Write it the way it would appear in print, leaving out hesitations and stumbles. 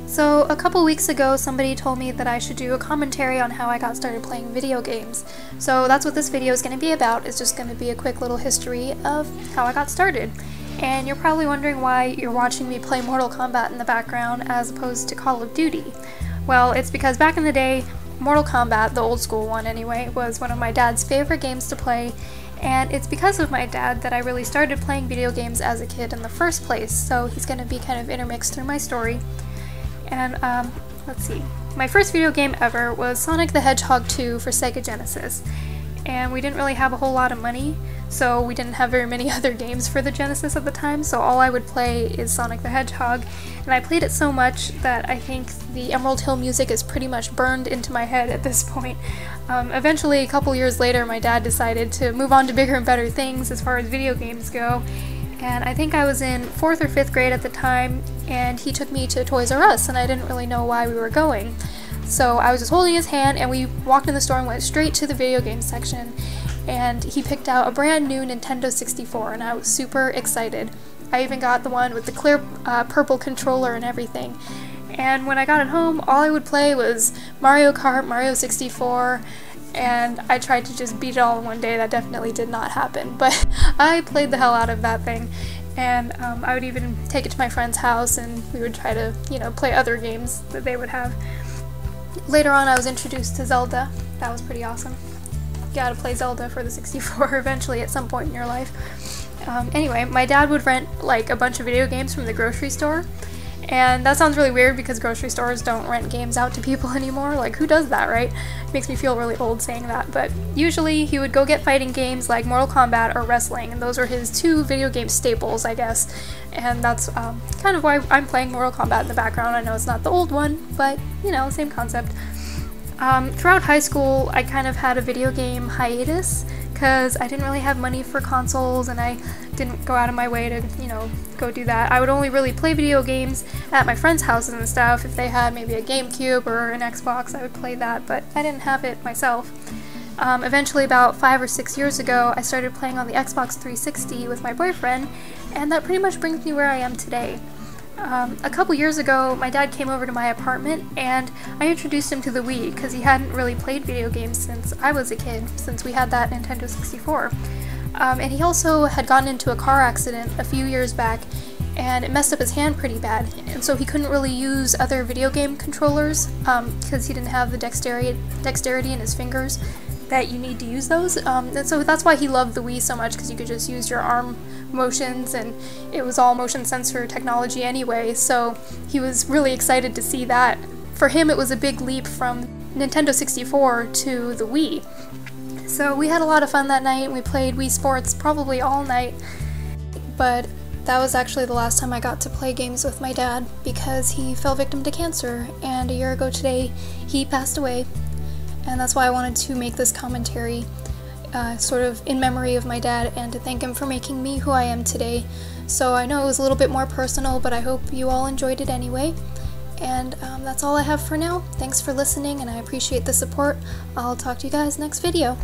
So a couple weeks ago somebody told me that I should do a commentary on how I got started playing video games. So that's what this video is going to be about. It's just going to be a quick little history of how I got started. And you're probably wondering why you're watching me play Mortal Kombat in the background as opposed to Call of Duty. Well, it's because back in the day, Mortal Kombat, the old school one anyway, was one of my dad's favorite games to play, and it's because of my dad that I really started playing video games as a kid in the first place, so he's going to be kind of intermixed through my story. And let's see, my first video game ever was Sonic the Hedgehog 2 for Sega Genesis, and we didn't really have a whole lot of money, so we didn't have very many other games for the Genesis at the time, so all I would play is Sonic the Hedgehog, and I played it so much that I think the Emerald Hill music is pretty much burned into my head at this point. Eventually, a couple years later, my dad decided to move on to bigger and better things as far as video games go, and I think I was in 4th or 5th grade at the time, and he took me to Toys R Us, and I didn't really know why we were going. So I was just holding his hand, and we walked in the store and went straight to the video game section, and he picked out a brand new Nintendo 64, and I was super excited. I even got the one with the clear purple controller and everything. And when I got it home, all I would play was Mario Kart, Mario 64, and I tried to just beat it all in one day. That definitely did not happen, but I played the hell out of that thing. And I would even take it to my friend's house, and we would try to, play other games that they would have. Later on, I was introduced to Zelda. That was pretty awesome. You gotta play Zelda for the 64 eventually at some point in your life. Anyway, my dad would rent like a bunch of video games from the grocery store, and that sounds really weird because grocery stores don't rent games out to people anymore. Like, who does that, right? It makes me feel really old saying that, but usually he would go get fighting games like Mortal Kombat or wrestling, and those are his two video game staples, I guess, and that's kind of why I'm playing Mortal Kombat in the background. I know it's not the old one, but, same concept. Throughout high school, I kind of had a video game hiatus because I didn't really have money for consoles, and I didn't go out of my way to, go do that. I would only really play video games at my friends' houses and stuff. If they had maybe a GameCube or an Xbox, I would play that, but I didn't have it myself. Eventually, about 5 or 6 years ago, I started playing on the Xbox 360 with my boyfriend, and that pretty much brings me where I am today. A couple years ago, my dad came over to my apartment, and I introduced him to the Wii because he hadn't really played video games since I was a kid, since we had that Nintendo 64. And he also had gotten into a car accident a few years back, and it messed up his hand pretty bad, and so he couldn't really use other video game controllers because he didn't have the dexterity in his fingers that you need to use those, and so that's why he loved the Wii so much, because you could just use your arm motions, and it was all motion sensor technology anyway, so he was really excited to see that. For him, it was a big leap from Nintendo 64 to the Wii. So we had a lot of fun that night. We played Wii Sports probably all night, but that was actually the last time I got to play games with my dad because he fell victim to cancer, and a year ago today he passed away. And that's why I wanted to make this commentary sort of in memory of my dad and to thank him for making me who I am today. So I know it was a little bit more personal, but I hope you all enjoyed it anyway. And that's all I have for now. Thanks for listening, and I appreciate the support. I'll talk to you guys next video.